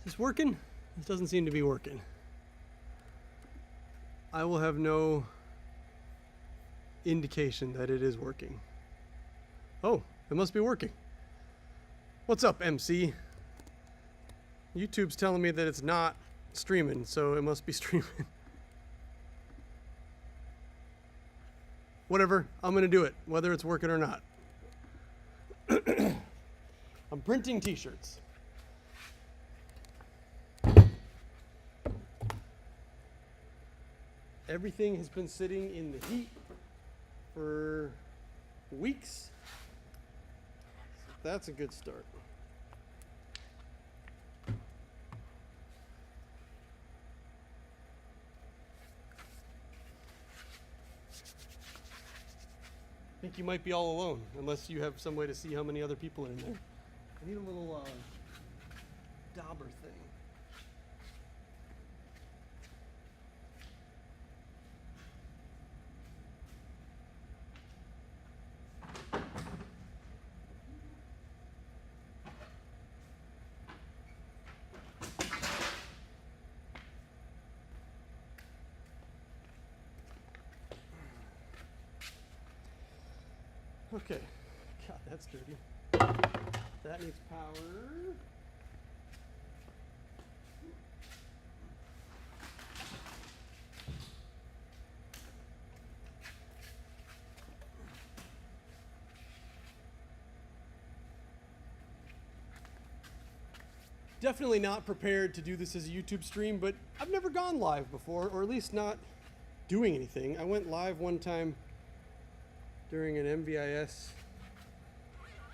this working? This doesn't seem to be working. I will have no indication that it is working. Oh, it must be working. What's up, MC? YouTube's telling me that it's not streaming, so it must be streaming. Whatever, I'm gonna do it, whether it's working or not. I'm printing t-shirts. Everything has been sitting in the heat for weeks. So that's a good start. I think you might be all alone, unless you have some way to see how many other people are in there. I need a little dauber thing. Okay, God, that's dirty. That needs power. Definitely not prepared to do this as a YouTube stream, but I've never gone live before, or at least not doing anything. I went live one time during an MVIS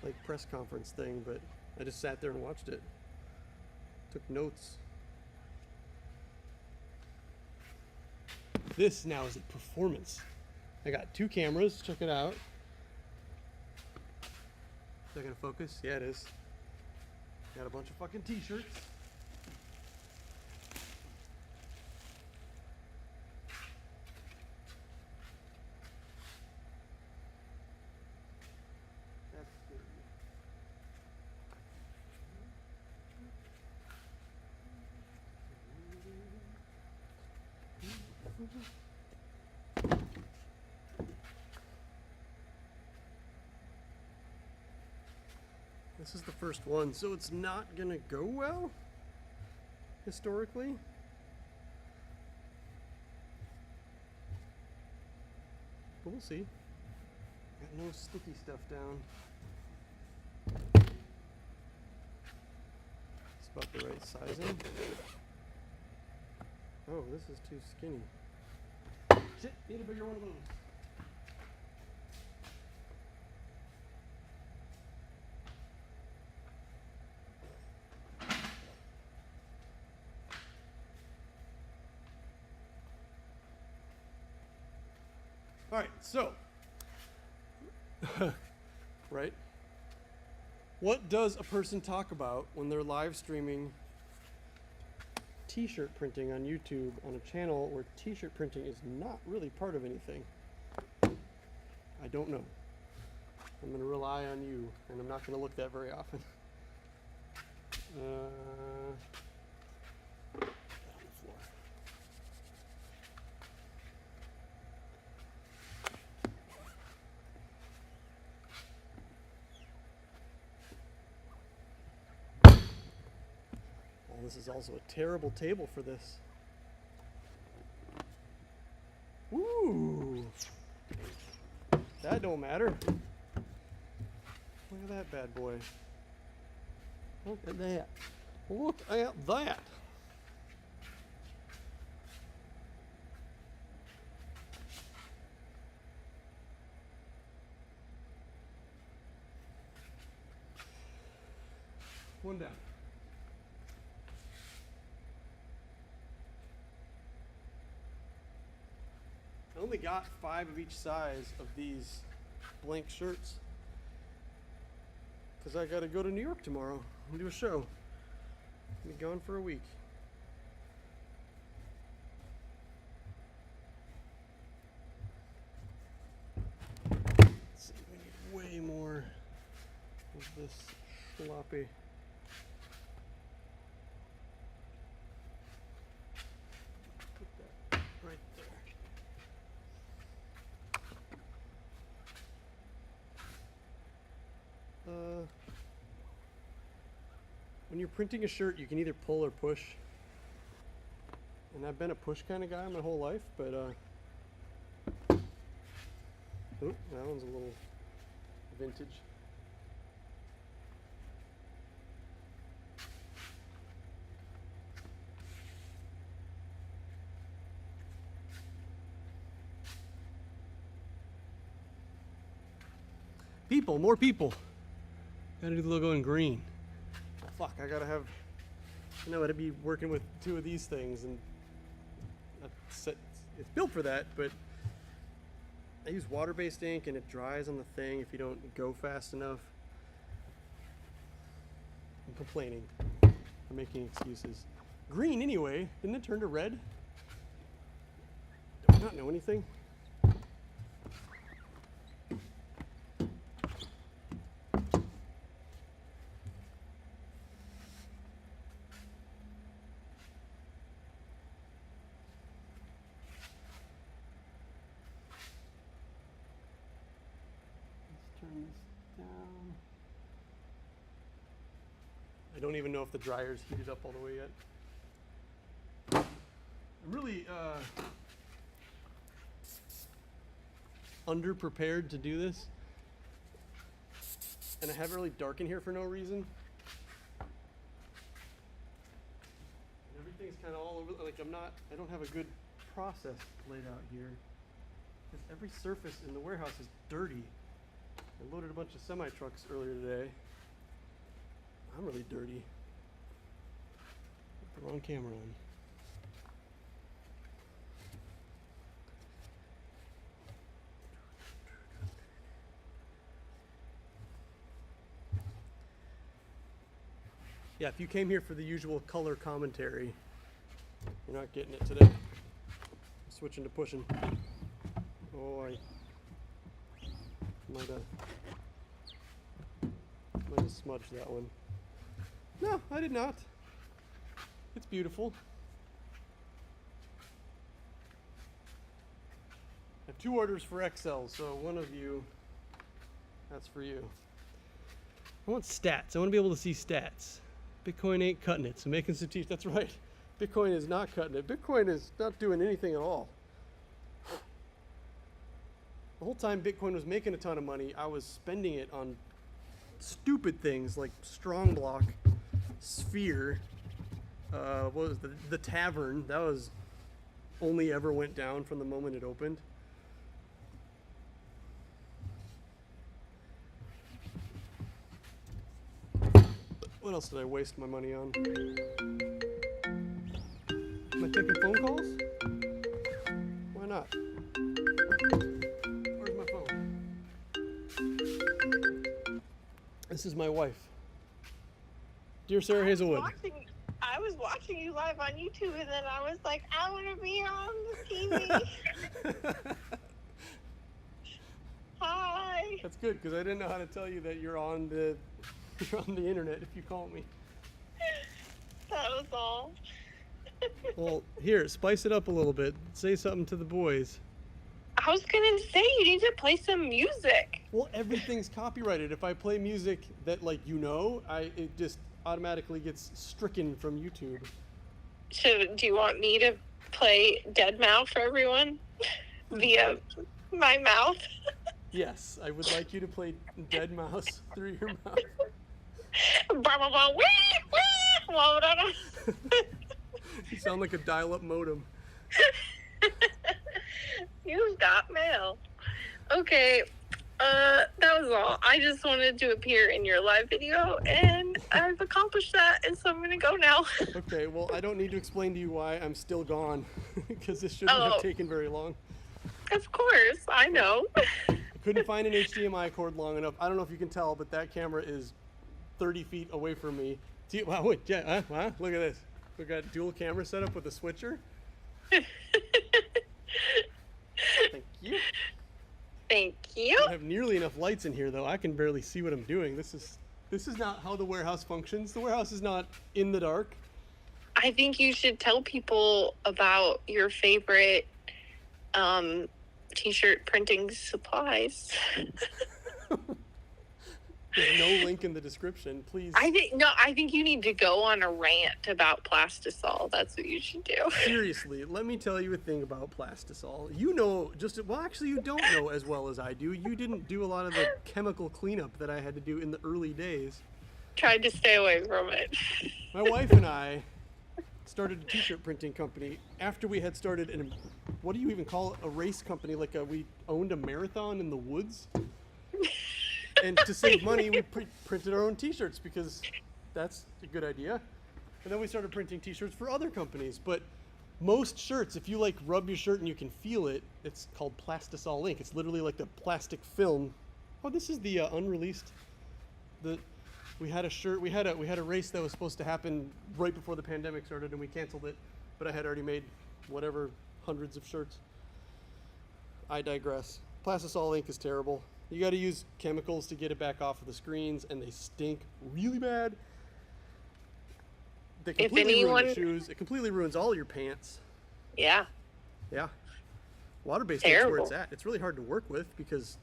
like press conference thing, but I just sat there and watched it. Took notes. This now is a performance. I got 2 cameras, check it out. Is that gonna focus? Yeah, it is. Got a bunch of fucking t-shirts. This is the first one, so it's not gonna go well, historically. But we'll see. Got no sticky stuff down. It's about the right sizing. Oh, this is too skinny. Shit, need a bigger one of those. All right, so, right? What does a person talk about when they're live streaming t-shirt printing on YouTube on a channel where t-shirt printing is not really part of anything? I don't know. I'm going to rely on you, and I'm not going to look that very often. This is also a terrible table for this. Ooh, that don't matter. Look at that bad boy. Look at that. Look at that. One down. I only got 5 of each size of these blank shirts because I gotta go to New York tomorrow and do a show. I'll be gone for a week. Let's see, we need way more of this sloppy. you're printing a shirt, you can either pull or push. And I've been a push kind of guy my whole life, but oh, that one's a little vintage. People, more people. Gotta do the logo in green. Oh, fuck, I gotta have, you know, I'd be working with 2 of these things, and it's built for that, but I use water-based ink and it dries on the thing if you don't go fast enough. I'm complaining. I'm making excuses. Green anyway, didn't it turn to red? Do I not know anything? Turn this down. I don't even know if the dryer's heated up all the way yet. I'm really underprepared to do this, and I have it really dark in here for no reason. Everything's kind of all over. Like I don't have a good process laid out here, because every surface in the warehouse is dirty. I loaded a bunch of semi-trucks earlier today. I'm really dirty. Put the wrong camera on. Yeah, if you came here for the usual color commentary, you're not getting it today. I'm switching to pushing. Oh, I might have smudged that one. No, I did not. It's beautiful. I have 2 orders for XL, so one of you, that's for you. I want stats. I want to be able to see stats. Bitcoin ain't cutting it, so making some t-shirts. That's right. Bitcoin is not cutting it. Bitcoin is not doing anything at all. The whole time Bitcoin was making a ton of money, I was spending it on stupid things like Strong Block, Sphere, what was the Tavern. That was only ever went down from the moment it opened. What else did I waste my money on? Am I taking phone calls? Why not? Where's my phone? This is my wife. Dear Sarah Hazelwood. I was watching you live on YouTube, and then I was like, I want to be on the TV. Hi. That's good, because I didn't know how to tell you that you're on the internet if you call me. That was all. Well, here, spice it up a little bit. Say something to the boys. I was gonna say you need to play some music. Well, everything's copyrighted. If I play music that, like, it just automatically gets stricken from YouTube. So, do you want me to play Dead Mouth for everyone via my mouth? Yes, I would like you to play Dead Mouse through your mouth. You sound like a dial-up modem. You've got mail. Okay, that was all. I just wanted to appear in your live video, and I've accomplished that, and so I'm going to go now. Okay, well, I don't need to explain to you why I'm still gone, because this shouldn't have taken very long. Of course, I know. I couldn't find an HDMI cord long enough. I don't know if you can tell, but that camera is 30 feet away from me. Wow, wait, wow, look at this. We've got dual camera set up with a switcher. Thank you. Thank you. I don't have nearly enough lights in here, though. I can barely see what I'm doing. This is not how the warehouse functions. The warehouse is not in the dark. I think you should tell people about your favorite t-shirt printing supplies. There's no link in the description. Please. I think you need to go on a rant about plastisol. That's what you should do. Seriously, let me tell you a thing about plastisol. You know, actually, you don't know as well as I do. You didn't do a lot of the chemical cleanup that I had to do in the early days. Tried to stay away from it. My wife and I started a t-shirt printing company after we had started what do you even call it? A race company? Like we owned a marathon in the woods. And to save money, we printed our own t-shirts because that's a good idea. And then we started printing t-shirts for other companies. But most shirts, if you like rub your shirt and you can feel it, it's called plastisol ink. It's literally like the plastic film. Oh, this is the unreleased. We had a shirt. We had a race that was supposed to happen right before the pandemic started, and we canceled it. But I had already made whatever hundreds of shirts. I digress. Plastisol ink is terrible. You got to use chemicals to get it back off of the screens, and they stink really bad. They completely ruin your shoes. It completely ruins all your pants. Yeah. Yeah. Water-based ink's where it's at. It's really hard to work with because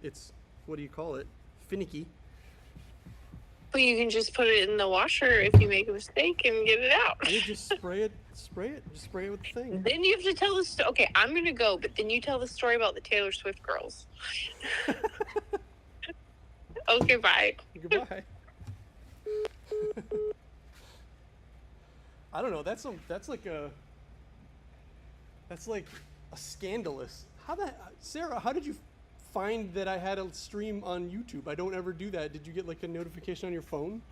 it's, what do you call it? Finicky. But you can just put it in the washer if you make a mistake and get it out. You just spray it. Just spray it with the thing. Then you have to tell the story. Okay, I'm going to go, but then you tell the story about the Taylor Swift girls. Okay, bye. Goodbye. I don't know. That's like a scandalous. Sarah, how did you find that I had a stream on YouTube? I don't ever do that. Did you get like a notification on your phone?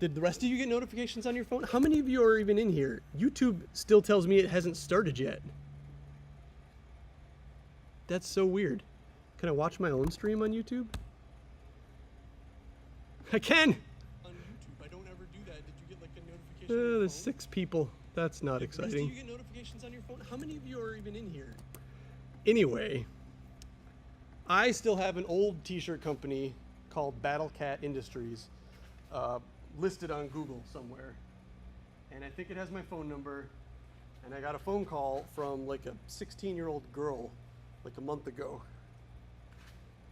Did the rest of you get notifications on your phone? How many of you are even in here? YouTube still tells me it hasn't started yet. That's so weird. Can I watch my own stream on YouTube? I can! On YouTube, I don't ever do that. Did you get like a notification on your There's phone? 6 people. That's not exciting. Do you get notifications on your phone? How many of you are even in here? Anyway, I still have an old t-shirt company called Battle Cat Industries listed on Google somewhere. And I think it has my phone number. And I got a phone call from like a 16-year-old girl like a month ago.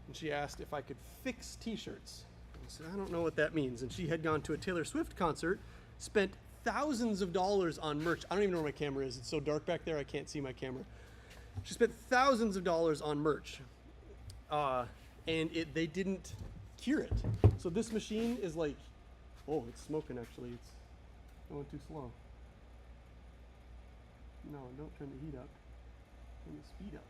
And she asked if I could fix t-shirts. I said, I don't know what that means. And she had gone to a Taylor Swift concert, spent thousands of dollars on merch. I don't even know where my camera is. It's so dark back there, I can't see my camera. She spent thousands of dollars on merch. And they didn't cure it. So this machine is like, oh, it's smoking actually. It's going too slow. No, don't turn the heat up. Turn the speed up.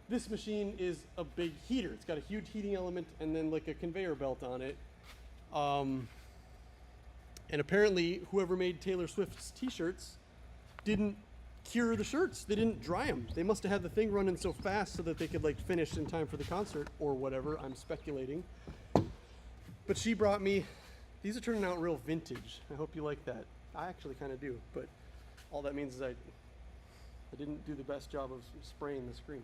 This machine is a big heater. It's got a huge heating element and then like a conveyor belt on it. And apparently whoever made Taylor Swift's t-shirts didn't cure the shirts. They didn't dry them. They must have had the thing running so fast so that they could like finish in time for the concert or whatever. I'm speculating. But she brought me, these are turning out real vintage. I hope you like that. I actually kind of do, but all that means is I didn't do the best job of spraying the screen.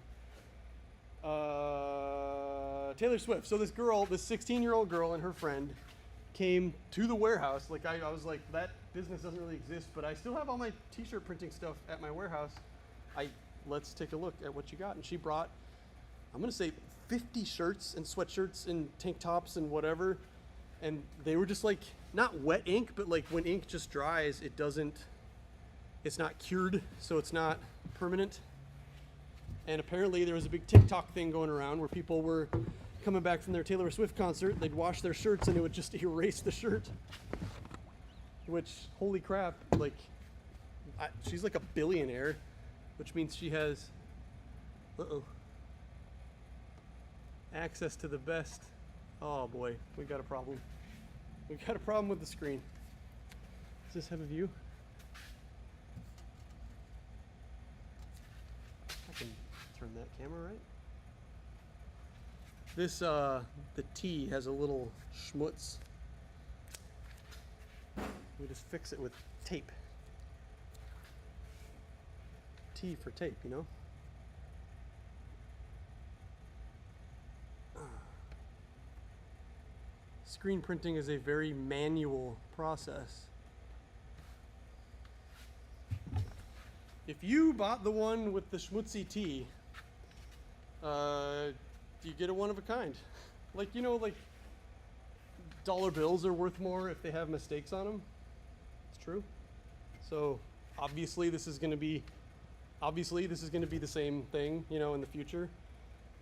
Taylor Swift. So this 16-year-old girl and her friend came to the warehouse. Like I was like, that business doesn't really exist, but I still have all my t-shirt printing stuff at my warehouse. Let's take a look at what you got. And she brought, I'm gonna say 50 shirts and sweatshirts and tank tops and whatever. And they were just like, not wet ink, but like when ink just dries, it's not cured, so it's not permanent. And apparently there was a big TikTok thing going around where people were coming back from their Taylor Swift concert, they'd wash their shirts and it would just erase the shirt. Which, holy crap, like, she's like a billionaire, which means she has, access to the best. Oh boy, we got a problem. We got a problem with the screen. Does this have a view? I can turn that camera right. This, the T has a little schmutz. We just fix it with tape. T for tape, you know? Screen printing is a very manual process. If you bought the one with the schmutzy T, you get a one of a kind. Like, you know, like dollar bills are worth more if they have mistakes on them. It's true. So obviously this is going to be the same thing, you know, in the future.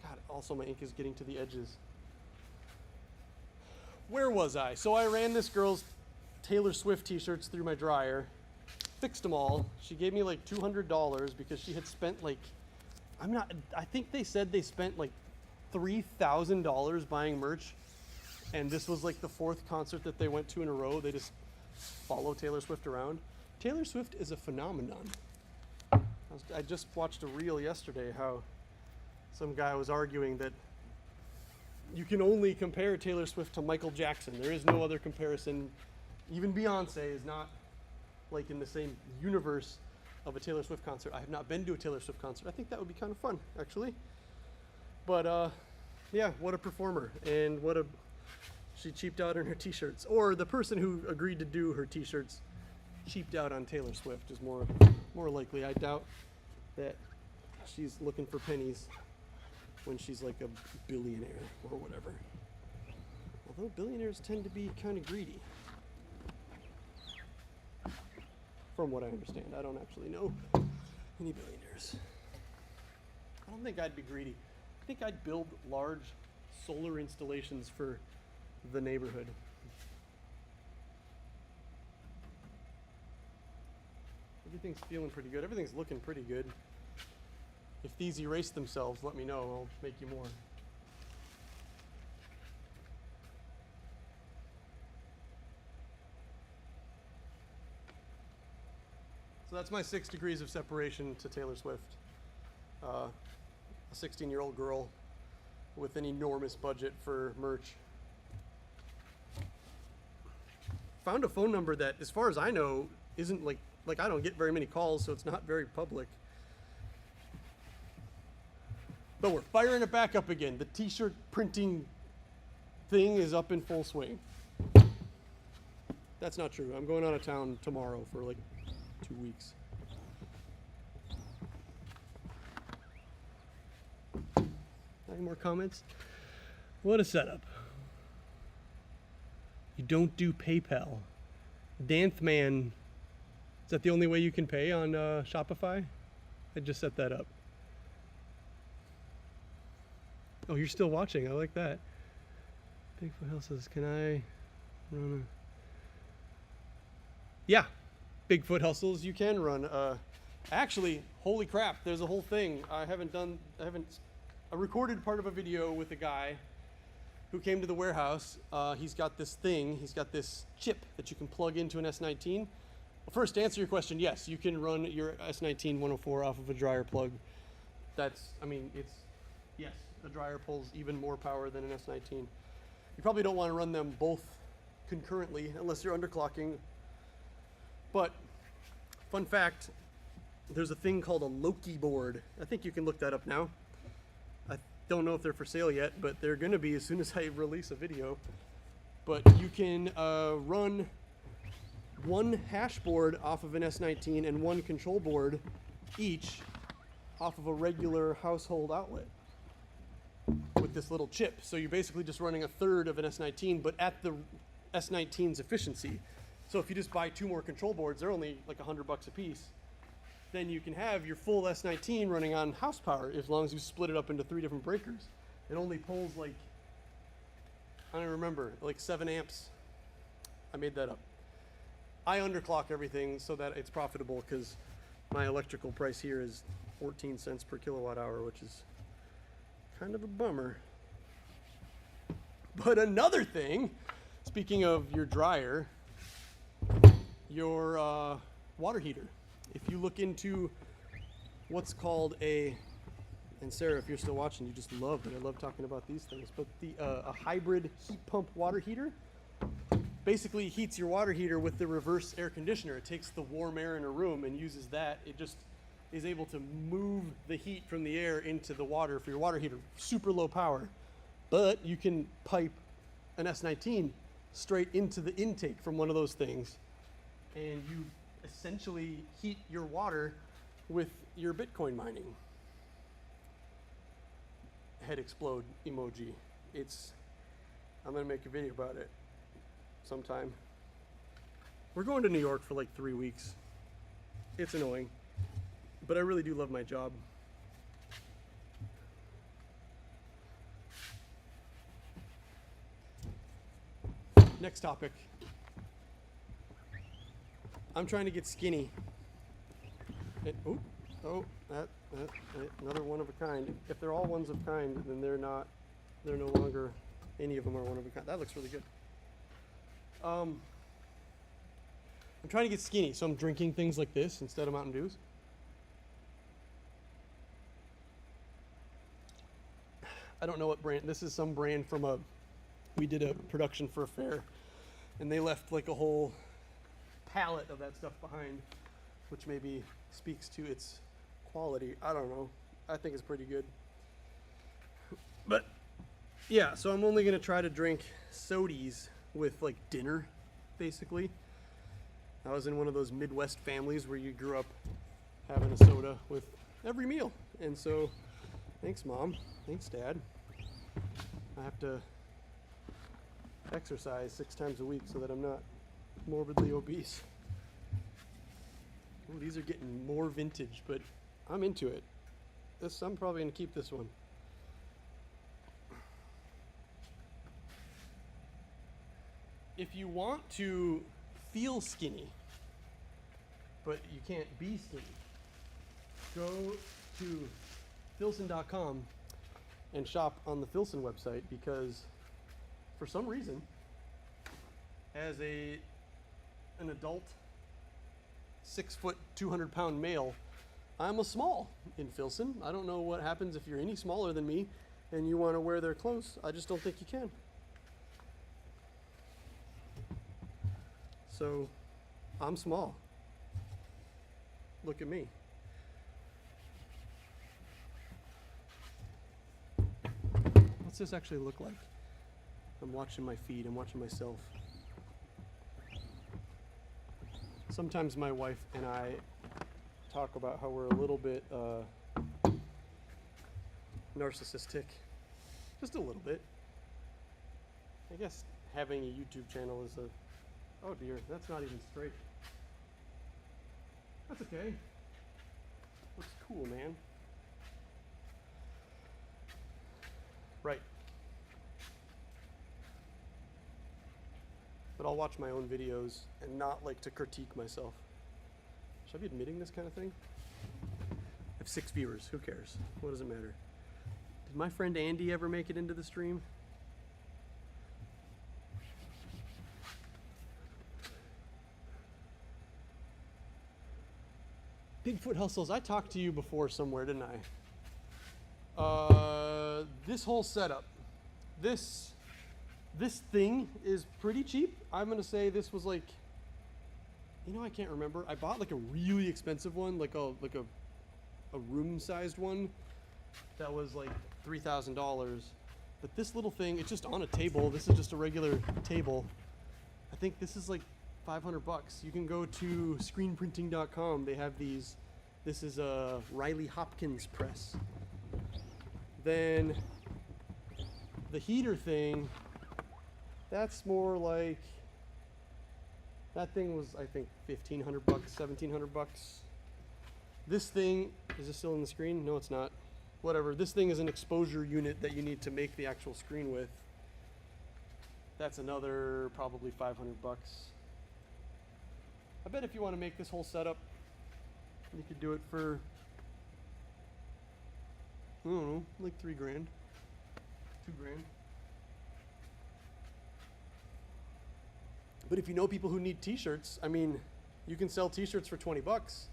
God, also my ink is getting to the edges. Where was I? So I ran this girl's Taylor Swift t-shirts through my dryer, fixed them all. She gave me like $200 because she had spent like, I think they said they spent like $3,000 buying merch. And this was like the 4th concert that they went to in a row. They just follow Taylor Swift around. Taylor Swift is a phenomenon. I just watched a reel yesterday how some guy was arguing that you can only compare Taylor Swift to Michael Jackson. There is no other comparison. Even Beyonce is not like in the same universe of a Taylor Swift concert. I have not been to a Taylor Swift concert. I think that would be kind of fun, actually. But yeah, what a performer, and she cheaped out on her t-shirts. Or the person who agreed to do her t-shirts cheaped out on Taylor Swift is more likely. I doubt that she's looking for pennies when she's like a billionaire or whatever. Although billionaires tend to be kind of greedy. From what I understand. I don't actually know any billionaires. I don't think I'd be greedy. I think I'd build large solar installations for the neighborhood. Everything's feeling pretty good. Everything's looking pretty good. If these erase themselves, let me know. I'll make you more. So that's my 6 degrees of separation to Taylor Swift. A 16-year-old girl with an enormous budget for merch. Found a phone number that, as far as I know, isn't like I don't get very many calls, so it's not very public. But we're firing it back up again. The t-shirt printing thing is up in full swing. That's not true. I'm going out of town tomorrow for like 2 weeks. Any more comments? What a setup. You don't do PayPal. Danthman, is that the only way you can pay on Shopify? I just set that up. Oh, you're still watching. I like that. Bigfoot Hill says, can I run a... Yeah, Bigfoot Hustles, you can run. Actually, holy crap, there's a whole thing. I recorded part of a video with a guy who came to the warehouse. He's got this chip that you can plug into an S19. Well, first, to answer your question, yes, you can run your S19 104 off of a dryer plug. Yes, the dryer pulls even more power than an S19. You probably don't want to run them both concurrently unless you're underclocking. But, fun fact, there's a thing called a Loki board. I think you can look that up now. I don't know if they're for sale yet, but they're going to be as soon as I release a video. But you can run one hash board off of an S19 and one control board each off of a regular household outlet with this little chip. So you're basically just running a third of an S19, but at the S19's efficiency. So if you just buy 2 more control boards, they're only like $100 a piece. Then you can have your full S19 running on house power as long as you split it up into 3 different breakers. It only pulls like, I don't remember, like 7 amps. I made that up. I underclock everything so that it's profitable because my electrical price here is 14 cents per kilowatt hour, which is kind of a bummer. But another thing, speaking of your dryer, your water heater. If you look into what's called and Sarah, if you're still watching, you just love it. I love talking about these things. But a hybrid heat pump water heater basically heats your water heater with the reverse air conditioner. It takes the warm air in a room and uses that. It just is able to move the heat from the air into the water for your water heater. Super low power. But you can pipe an S19 straight into the intake from one of those things, and you essentially heat your water with your Bitcoin mining. Head explode emoji. It's I'm gonna make a video about it sometime. We're going to New York for like 3 weeks. It's annoying, but I really do love my job. Next topic. I'm trying to get skinny. Another one of a kind. If they're all ones of kind, then they're no longer, any of them are one of a kind. That looks really good. I'm trying to get skinny, so I'm drinking things like this instead of Mountain Dews. I don't know what brand. This is some brand from we did a production for a fair, and they left like a whole pallet of that stuff behind, which maybe speaks to its quality. I don't know. I think it's pretty good. But yeah, so I'm only gonna try to drink sodies with like dinner, basically. I was in one of those Midwest families where you grew up having a soda with every meal. And so, thanks Mom, thanks Dad. I have to exercise 6 times a week so that I'm not morbidly obese. Ooh, these are getting more vintage, but I'm into it. I'm probably gonna keep this one. If you want to feel skinny, but you can't be skinny, go to Filson.com and shop on the Filson website, because for some reason, as an adult 6 foot 200 pound male, I'm a small in Filson. I don't know what happens if you're any smaller than me and you want to wear their clothes. I just don't think you can. So I'm small. Look at me. What's this actually look like? I'm watching my feed, I'm watching myself. Sometimes my wife and I talk about how we're a little bit narcissistic. Just a little bit. I guess having a YouTube channel is oh dear, that's not even straight. That's okay. Looks cool, man. Right. But I'll watch my own videos and not like to critique myself. Should I be admitting this kind of thing? I have 6 viewers. Who cares? What does it matter? Did my friend Andy ever make it into the stream? Bigfoot Hustles. I talked to you before somewhere, didn't I? This whole setup. This thing is pretty cheap. I'm gonna say this was like, I can't remember. I bought like a really expensive one, like a room-sized one that was like $3,000. But this little thing, it's just on a table. This is just a regular table. I think this is like $500. You can go to screenprinting.com. They have these. This is a Riley Hopkins press. Then the heater thing, that's more like, that thing was, I think, $1,500, $1,700. This thing, is this still on the screen? No, it's not. Whatever, this thing is an exposure unit that you need to make the actual screen with. That's another probably $500. I bet if you want to make this whole setup, you could do it for, I don't know, like $3 grand, $2 grand. But if you know people who need t-shirts, I mean, you can sell t-shirts for $20.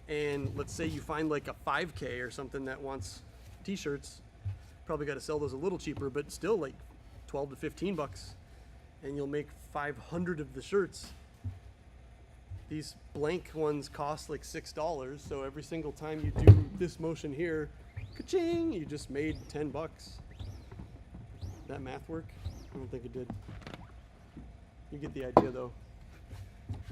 And let's say you find like a 5K or something that wants t-shirts, probably got to sell those a little cheaper, but still like 12 to 15 bucks. And you'll make 500 of the shirts. These blank ones cost like $6. So every single time you do this motion here, ka-ching, you just made 10 bucks. That math work? I don't think it did. You get the idea though.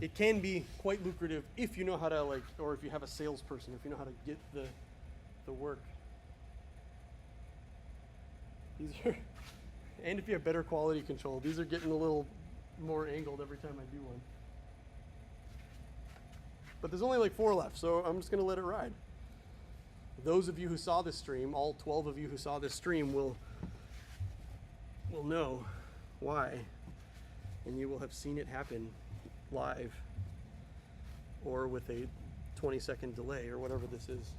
It can be quite lucrative if you know how to or if you have a salesperson, if you know how to get the work. These are, And if you have better quality control, these are getting a little more angled every time I do one. But there's only like 4 left, so I'm just gonna let it ride. Those of you who saw this stream, all 12 of you who saw this stream will know why, and you will have seen it happen live or with a 20-second delay or whatever this is.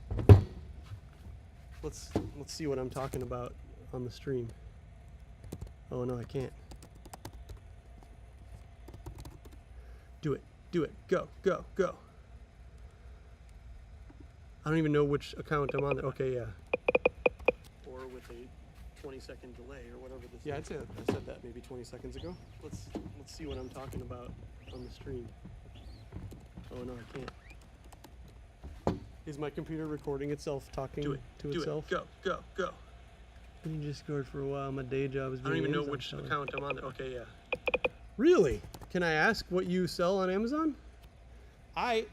Let's see what I'm talking about on the stream. Oh no, I can't. Do it, go, go, go. I don't even know which account I'm on there. Okay, yeah. Or with a 20-second delay or whatever this is. Yeah, I said that maybe 20 seconds ago. Let's see what I'm talking about on the stream. Oh no, I can't. Is my computer recording itself talking to itself? Go, go, go. Been in Discord for a while. My day job is being I don't even know Amazon which seller. account I'm on there. Okay, yeah. Really? Can I ask what you sell on Amazon?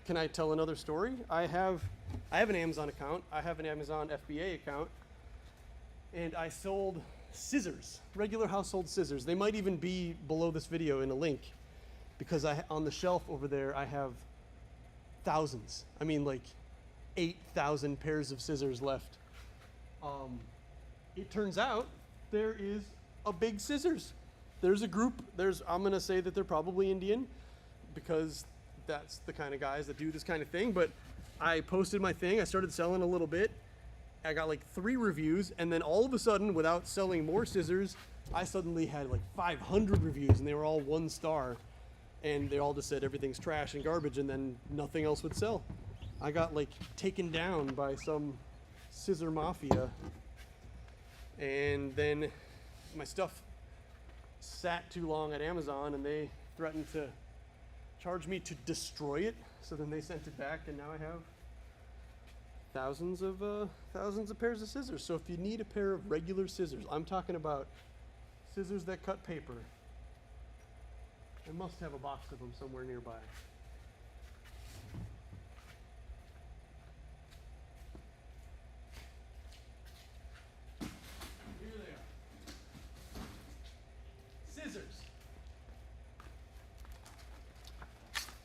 Can I tell another story? I have an Amazon account. I have an Amazon FBA account, and I sold scissors, regular household scissors. They might even be below this video in a link, because on the shelf over there I have thousands. I mean, like 8,000 pairs of scissors left. It turns out there is a big scissors. There's a group. I'm gonna say that they're probably Indian, because that's the kind of guys that do this kind of thing. But I posted my thing. I started selling a little bit. I got like 3 reviews, and then all of a sudden, without selling more scissors, I suddenly had like 500 reviews, and they were all 1 star, and they all just said everything's trash and garbage, and then nothing else would sell. I got like taken down by some scissor mafia, and then my stuff sat too long at Amazon, and they threatened to charge me to destroy it. So then they sent it back, and now I have thousands of pairs of scissors. So if you need a pair of regular scissors, I'm talking about scissors that cut paper, I must have a box of them somewhere nearby. Here they are. Scissors.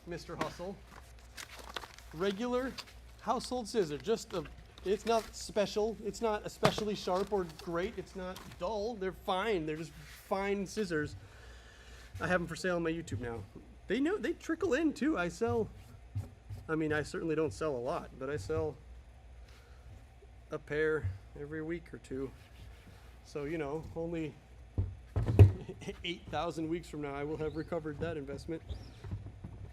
Mr. Hustle. Regular household scissor. It's not special. It's not especially sharp or great. It's not dull. They're fine. They're just fine scissors. I have them for sale on my YouTube now. They trickle in too. I certainly don't sell a lot, but I sell a pair every week or 2. So, only 8,000 weeks from now, I will have recovered that investment.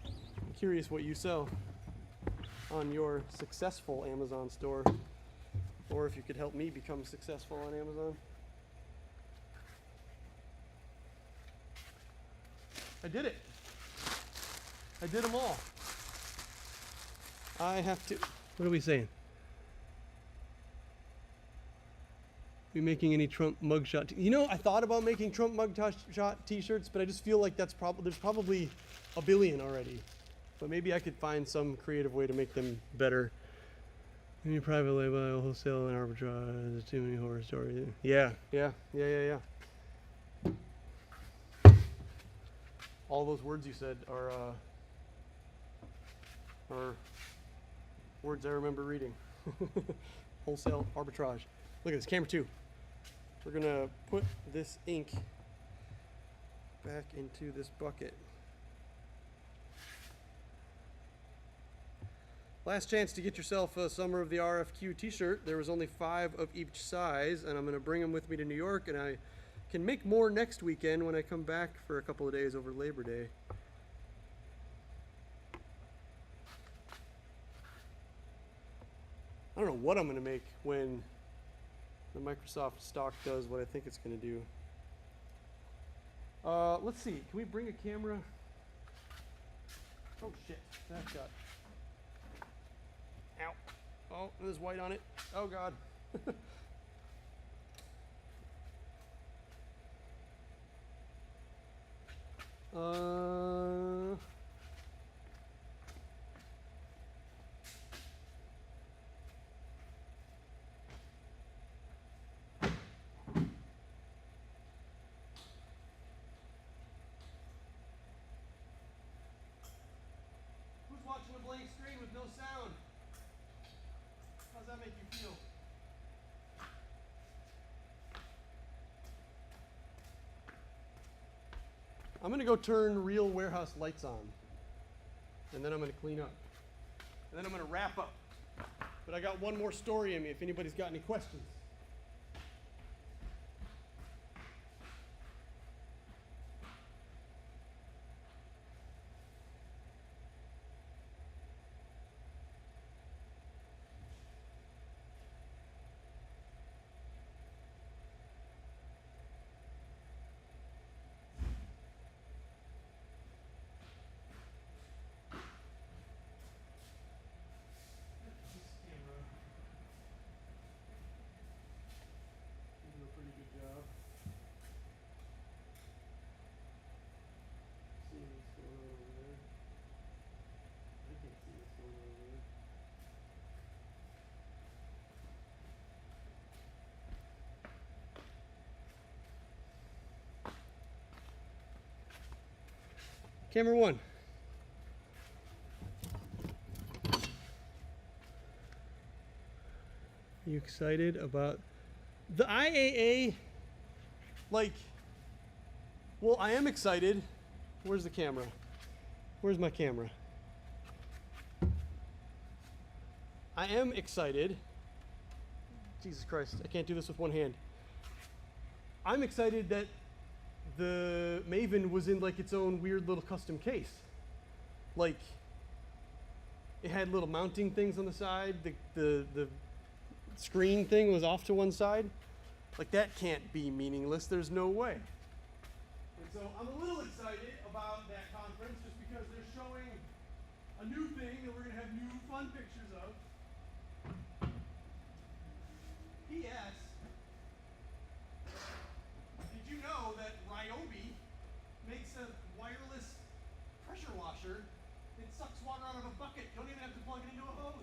I'm curious what you sell on your successful Amazon store, or if you could help me become successful on Amazon. I did it. I did them all. I have to. What are we saying? Are we making any Trump mugshot? I thought about making Trump mugshot t-shirts, but I just feel like there's probably a billion already. But maybe I could find some creative way to make them better. Any private label, wholesale, and arbitrage. There's too many horror stories. Yeah. All those words you said are words I remember reading. Wholesale, arbitrage. Look at this, camera 2. We're gonna put this ink back into this bucket. Last chance to get yourself a Summer of the RFQ t-shirt. There was only 5 of each size, and I'm gonna bring them with me to New York, and I can make more next weekend when I come back for a couple of days over Labor Day. I don't know what I'm gonna make when the Microsoft stock does what I think it's gonna do. Let's see, can we bring a camera? Oh shit, that got, ow. Oh, there's white on it. Oh God. to a blank screen with no sound. How does that make you feel? I'm gonna go turn real warehouse lights on. And then I'm gonna clean up. And then I'm gonna wrap up. But I got one more story in me if anybody's got any questions. Camera one. Are you excited about the IAA? Like, well, I am excited. Where's the camera? Where's my camera? I am excited. Jesus Christ, I can't do this with one hand. I'm excited that the Maven was in like its own weird little custom case. Like, it had little mounting things on the side. The screen thing was off to one side. Like, that can't be meaningless. There's no way. And so I'm a little excited about that conference just because they're showing a new thing that we're going to have new fun pictures of. P.S. Did you know that Ryobi makes a wireless pressure washer? It sucks water out of a bucket. You don't even have to plug it into a hose.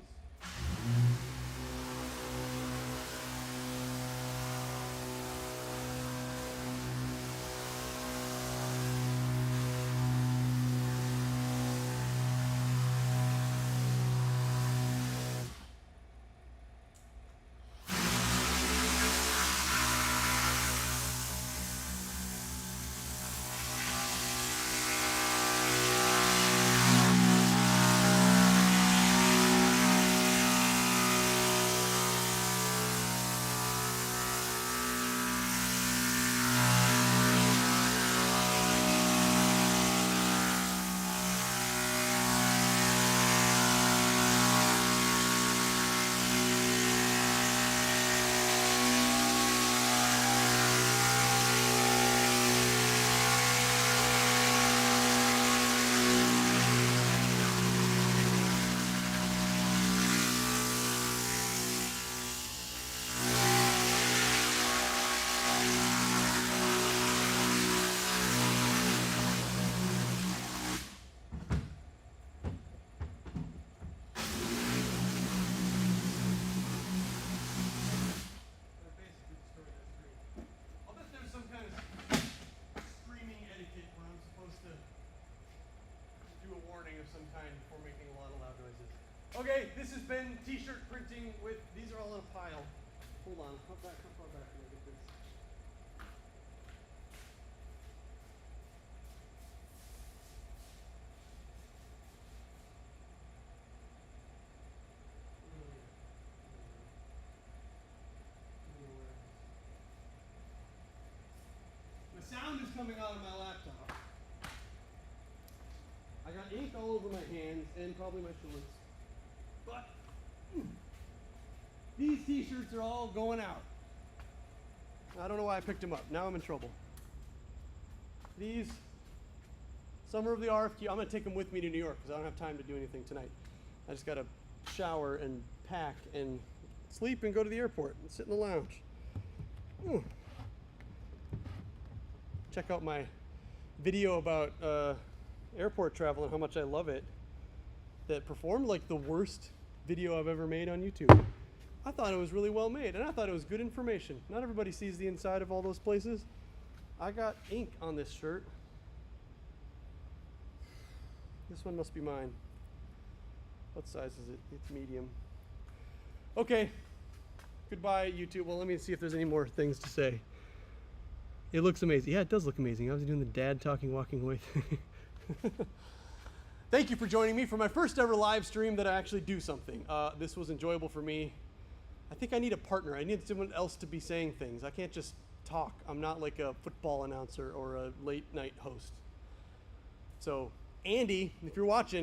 Okay, this has been t-shirt printing with, these are all in a pile. Hold on, how far back can I get this? The sound is coming out of my laptop. I got ink all over my hands and probably my shorts. But these t-shirts are all going out. I don't know why I picked them up. Now I'm in trouble. These Summer of the RFQ, I'm going to take them with me to New York because I don't have time to do anything tonight. I just got to shower and pack and sleep and go to the airport and sit in the lounge. Ooh. Check out my video about airport travel and how much I love it. That performed like the worst video I've ever made on YouTube. I thought it was really well made, and I thought it was good information. Not everybody sees the inside of all those places. I got ink on this shirt. This one must be mine. What size is it? It's medium. Okay. Goodbye, YouTube. Well, let me see if there's any more things to say. It looks amazing. Yeah, it does look amazing. I was doing the dad talking, walking away thing. Thank you for joining me for my first ever live stream that I actually do something. This was enjoyable for me. I think I need a partner. I need someone else to be saying things. I can't just talk. I'm not like a football announcer or a late night host. So, Andy, if you're watching,